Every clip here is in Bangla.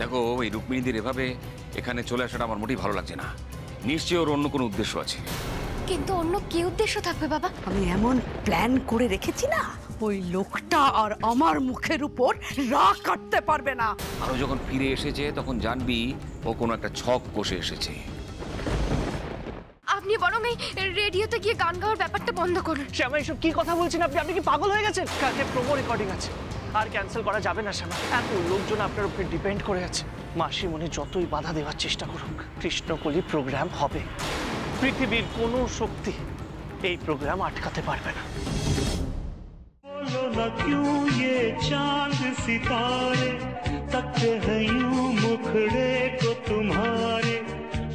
দেখো, এই রুক্মিণীদের এভাবে এখানে চলে আসাটা আমার মোটেই ভালো লাগছে না। নিশ্চয়ই ওর অন্য কোনো উদ্দেশ্য আছে। কিন্তু অন্য কি উদ্দেশ্য থাকবে বাবা? আমি এমন প্ল্যান করে রেখেছি না, ওই লোকটা আর আমার মুখের উপর রাগ কাটতে পারবে না। আরো যখন ফিরে এসেছে তখন জানবি ও কোনো একটা ছক কষে এসেছে। আপনি বরং এই রেডিওতে গিয়ে গান গাওয়ার ব্যাপারটা বন্ধ করুন। শ্যামা, এসব কি কথা বলছেন আপনি? আপনি কি পাগল হয়ে গেছেন? কালকে প্রোমো রেকর্ডিং আছে, আর ক্যান্সেল করা যাবে না শ্যামা। এত লোকজন আপনার উপরে ডিপেন্ড করে আছে। মাসিমণি যতই বাধা দেওয়ার চেষ্টা করুক, কৃষ্ণকলি প্রোগ্রাম হবে। পৃথিবীর কোনো শক্তি এই প্রোগ্রাম আটকাতে পারবে না। बोलो न क्यों ये चांद सितारे तकते हैं यूं मुखड़े को तुम्हारे,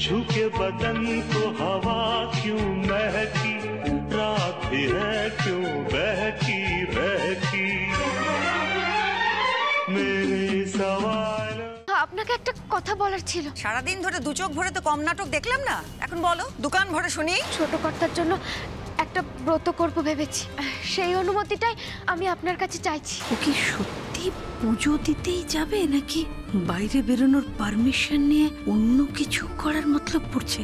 छू के बदन को हवा क्यों महकी, रात भी है क्यों बहकी बहकी, मेरे सवाल। আপনাকে একটা কথা বলার ছিল। সারাদিন ধরে দু চোখ ভরে তো কম নাটক দেখলাম না, এখন বলো, দোকান ভরে শুনি। ছোট কর্তার জন্য একটা ব্রত করব ভেবেছি, সেই অনুমতিটাই আমি আপনার কাছে চাইছি। ও কি সত্যি পুজো দিতেই যাবে নাকি বাইরে বেরোনোর পারমিশন নিয়ে অন্য কিছু করার মতলব পড়ছে?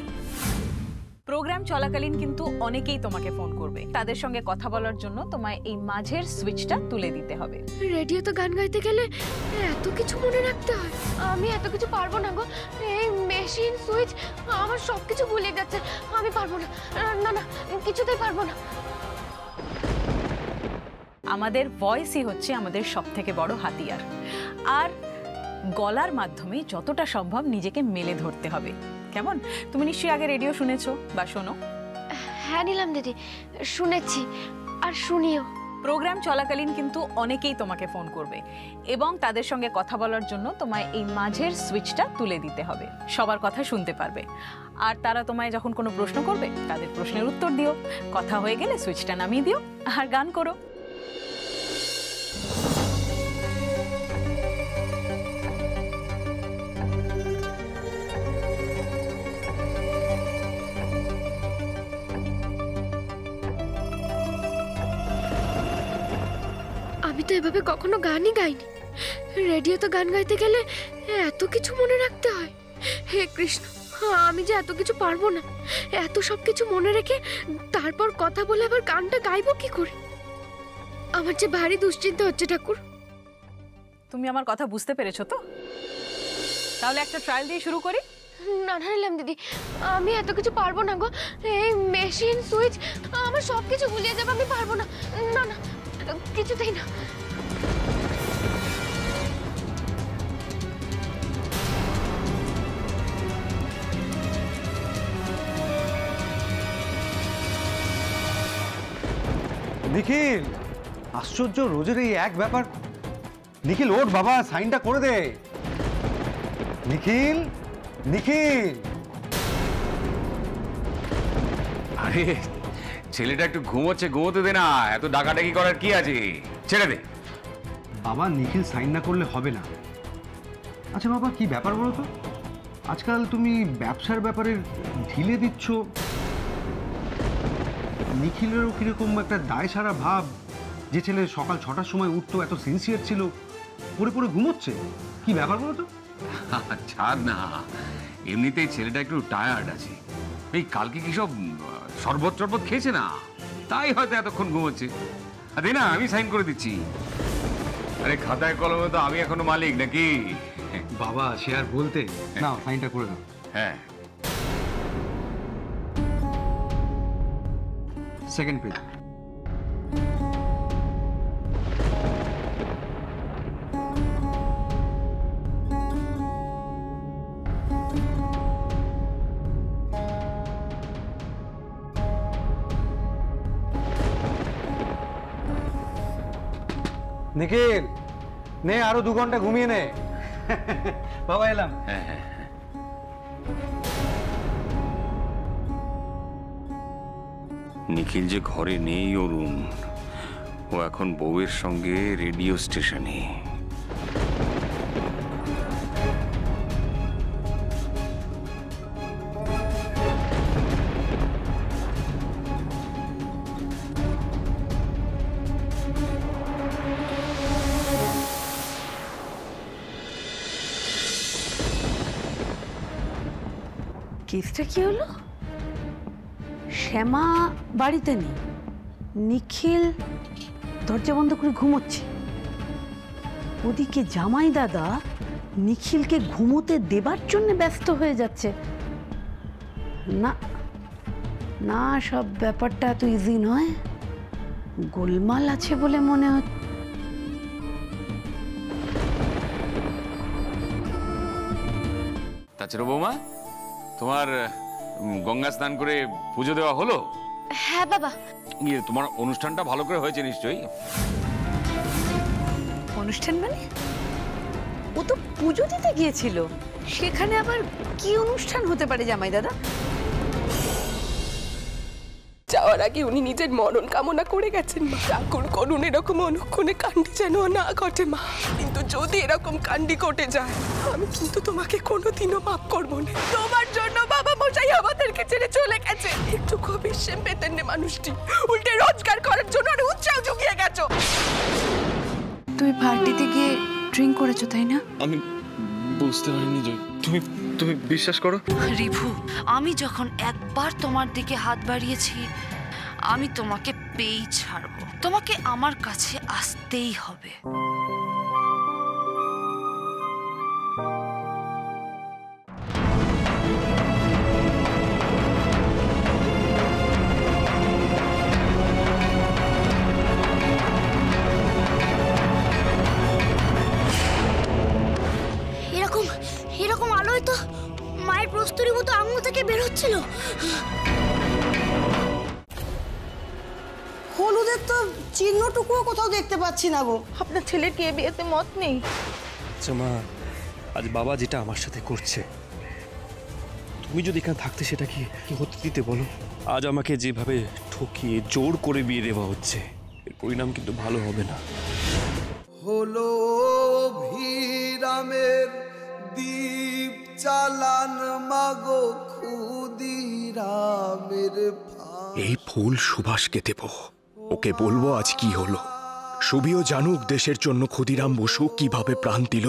প্রোগ্রাম চলাকালীন কিন্তু অনেকেই তোমাকে ফোন করবে, তাদের সঙ্গে কথা বলার জন্য তোমায় এই মাঝের সুইচটা তুলে দিতে হবে। রেডিওতে গান গাইতে গেলে এত কিছু মনে রাখতে হয়, আমি এত কিছু পারবো না গো। এই মেশিন সুইচ আমার সবকিছু ভুলে যাচ্ছে, আমি পারবো না। না না, কিছুতেই পারবো না। আমাদের ভয়েসই হচ্ছে আমাদের সবথেকে বড় হাতিয়ার, আর গলার মাধ্যমে যতটা সম্ভব নিজেকে মেলে ধরতে হবে। কেমন? তুমি নিশ্চয়ই আগে রেডিও শুনেছো বা শোনো? হ্যাঁ নিলাম দিদি, শুনেছি আর শুনিও। প্রোগ্রাম চলাকালীন কিন্তু অনেকেই তোমাকে ফোন করবে এবং তাদের সঙ্গে কথা বলার জন্য তোমায় এই মাঝের সুইচটা তুলে দিতে হবে। সবার কথা শুনতে পারবে, আর তারা তোমায় যখন কোনো প্রশ্ন করবে তাদের প্রশ্নের উত্তর দিও। কথা হয়ে গেলে সুইচটা নামিয়ে দিও আর গান করো। আমি তো এভাবে কখনো গানই গাইনি। রেডিওতে গান গাইতে গেলে এত কিছু মনে রাখতে হয়। হে কৃষ্ণ, আমি যে এত কিছু পারবো না। এত সব কিছু মনে রেখে তারপর কথা বলে আবার গানটা গাইবো কি করে? আমার যে ভারী দুশ্চিন্তা হচ্ছে ঠাকুর। তুমি আমার কথা বুঝতে পেরেছো তো? তাহলে একটা ট্রায়াল দিয়ে শুরু করি। না না নিলাম দিদি, আমি এত কিছু পারবো না গো। এই মেশিন সুইচ আমার সব কিছু ভুলিয়ে যাবে, আমি পারবো না। না না, কিছুতেই না। নিখিল, আশ্চর্য, রোজের এই এক ব্যাপার। নিখিল ওঠ বাবা, সাইনটা করে দে। নিখিল, নিখিল। আরে ছেলেটা একটু ঘুমোচ্ছে, ঘুমোতে দে না। এত ডাকাডাকি করার কি আছে, ছেড়ে দে। বাবা, নিখিল সাইন না করলে হবে না। আচ্ছা বাবা, কি ব্যাপার বলো তো? আজকাল তুমি ব্যবসার ব্যাপারে ঢিলে দিচ্ছ। নিখিলেরও কিরকম একটা দায় সারা ভাব। যে ছেলে সকাল 6টার সময় উঠতো, এত সিনসিয়ার ছিল, পড়ে পড়ে ঘুমোচ্ছে। কি ব্যাপার বলো তো? ছাড় না, এমনিতেই ছেলেটা একটু টায়ার্ড আছে। এই কালকে কি সব শরবত টরবত খেয়েছে না, তাই হয়তো এতক্ষণ ঘুমোচ্ছে। আরে না, আমি সাইন করে দিচ্ছি। আরে খাতায় কলমে তো আমি এখনো মালিক নাকি? বাবা সে আর বলতে, না সাইনটা করে দাও। হ্যাঁ, সেকেন্ড পেজ। নিখিল নে, আরো 2 ঘন্টা ঘুমিয়ে নে। বাবা এলাম। হ্যাঁ হ্যাঁ। নিখিল যে ঘরে নেই অরুণ, ও এখন বউয়ের সঙ্গে রেডিও স্টেশনে। কেসটা কি হলো? শ্যামা বাড়িতে নেই, নিখিল দরজা বন্ধ করে ঘুমোচ্ছে। ওদিকে জামাই দাদা নিখিলকে ঘুমোতে দেবার জন্য ব্যস্ত হয়ে যাচ্ছে। না না, সব ব্যাপারটা এত ইজি নয়, গোলমাল আছে বলে মনে হচ্ছে। তাছাড়া বৌমা, তোমার গঙ্গা স্নান করে পুজো দেওয়া হলো? হ্যাঁ বাবা। তোমার অনুষ্ঠানটা ভালো করে হয়েছে নিশ্চয়ই? অনুষ্ঠান মানে? ও তো পুজো দিতে গিয়েছিল, সেখানে আবার কি অনুষ্ঠান হতে পারে জামাই দাদা? যাওয়ার আগে উনি নিজের মরণ কামনা করে গেছেন মা। ঠাকুর করুন এরকম অনুক্ষণে কাণ্ডি যেন না ঘটে মা। কিন্তু যদি এরকম কাণ্ডি ঘটে যায়, আমি কিন্তু তোমাকে কোনোদিনও মাফ করবো না। তোমার জন্য বাবা মশাই আমাদেরকে ছেড়ে চলে গেছে। একটু বিশ্বাস পেতেন না মানুষটি, উল্টে রোজগার করার জন্য আর উৎসাহ জুগিয়ে গেছো। তুই পার্টিতে গিয়ে ড্রিঙ্ক করেছো তাই না? আমি বুঝতে পারিনি জয়। তুমি বিশ্বাস করো রিভু, আমি যখন একবার তোমার দিকে হাত বাড়িয়েছি, আমি তোমাকে পেয়েই ছাড়বো। তোমাকে আমার কাছে আসতেই হবে। এরকম আলোয় তো মায়ের প্রস্তুরি মতো আঙুল থেকে বের হচ্ছিল। হলুদের তো চিহ্নটুকুও কোথাও দেখতে পাচ্ছি না গো। আপনার ছেলের কি বিয়েতে মত নেই? আচ্ছা মা, আজ বাবা যেটা আমার সাথে করছে, তুমি যদি এখানে থাকতে সেটা কি হতে দিতে বলো? আজ আমাকে যেভাবে ঠকিয়ে জোর করে বিয়ে দেওয়া হচ্ছে, এর পরিণাম কিন্তু ভালো হবে না। হলো ভিরামের দীপ চালান মাগো ক্ষুদিরামের। এই ফুল সুভাষকে দেব, ওকে বলবো আজ কি হলো। সুবিও জানুক দেশের জন্য ক্ষুদিরাম বসু কিভাবে প্রাণ দিল,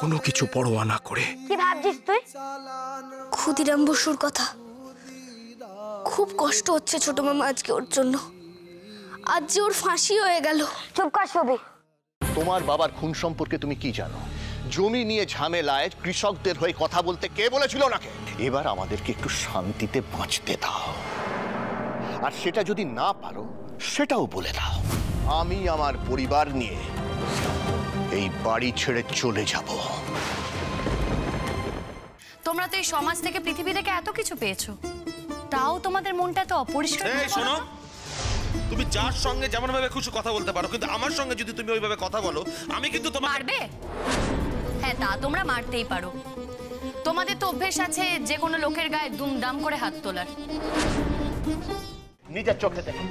কোনো কিছু পরোয়া না করে। কি ভাবছিস তুই? ক্ষুদিরাম বসুর কথা। খুব কষ্ট হচ্ছে ছোট মামা আজকে ওর জন্য। আজ যে ওর ফাঁসি হয়ে গেল। চুপ কর সবই। তোমার বাবার খুন সম্পর্কে তুমি কি জানো? জমি নিয়ে ঝামেলায় কৃষকদের হয়ে কথা বলতে কে বলেছিল ওনাকে? এবার আমাদেরকে একটু শান্তিতে বাঁচতে দাও, আর সেটা যদি না পারো সেটাও বলে দাও। আমি আমার পরিবার নিয়ে এই বাড়ি ছেড়ে চলে যাব। তোমরা তো এই সমাজ থেকে পৃথিবী থেকে এত কিছু পেয়েছো, তাও তোমাদের মনটা এত অপরিষ্কার। এই শোনো, তুমি যার সঙ্গে যেমন ভাবে খুশি কথা বলতে পারো, কিন্তু আমার সঙ্গে যদি তুমি ওইভাবে কথা বলো, আমি কিন্তু তোমাকে মারবে। হ্যাঁ, তা তোমরা মারতেই পারো। তোমাদের তো অভ্যেস আছে যে কোনো লোকের গায়ে দুমদাম করে হাত তোলার। নিজের চোখে দেখো,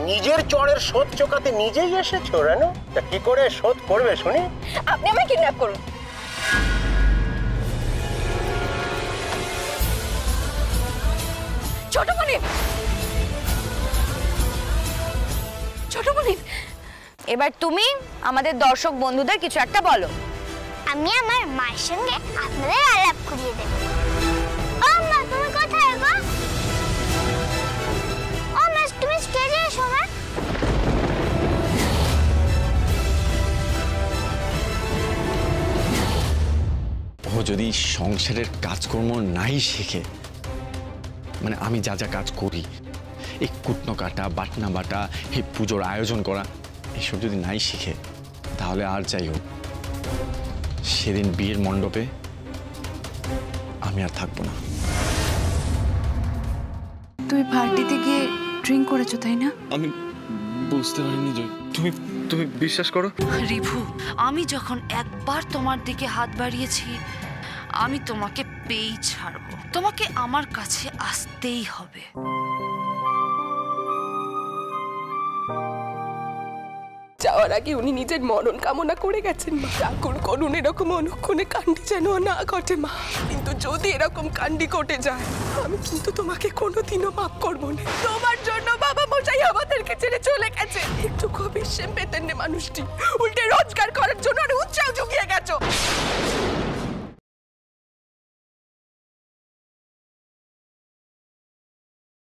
নিজের চড়ের শোধ চোকাতে নিজেই এসেছো রানু। তা কি করে শোধ করবে শুনি? আপনি আমায় কিডন্যাপ করুন। ছোটমণি, ছোটমণি, এবার তুমি আমাদের দর্শক বন্ধুদের কিছু একটা বলো। আমি আমার মায়ের সঙ্গে আপনাদের আলাপ করিয়ে দেব। ও মা, তুমি কোথায় গো? ও মা, তুমি স্টেজে এসো মা। ও যদি সংসারের কাজকর্ম নাই শেখে, মানে আমি যা যা কাজ করি, এই কুটনো কাটা, বাটনা বাটা, এই পুজোর আয়োজন করা, এসব যদি নাই শিখে, তাহলে আর যাই হোক, সেদিন বিয়ের মণ্ডপে আমি আর থাকবো না। তুই পার্টিতে গিয়ে ড্রিঙ্ক করেছো তাই না? আমি বুঝতে পারিনি জয়। তুমি বিশ্বাস করো রিভু, আমি যখন একবার তোমার দিকে হাত বাড়িয়েছি, আমি তোমাকে পেয়েই ছাড়বো। তোমাকে আমার কাছে আসতেই হবে। যাওয়ার আগে উনি নিজের মরণ কামনা করে গেছেন মা। ঠাকুর করুন এরকম অনুক্ষণে কাণ্ডি যেন না ঘটে মা। কিন্তু যদি এরকম কাণ্ডি ঘটে যায়, আমি কিন্তু তোমাকে কোনোদিনও মাফ করবো না। তোমার জন্য বাবা মশাই আমাদেরকে ছেড়ে চলে গেছে। একটু বিশ্বাস পেতেন না মানুষটি, উল্টে রোজগার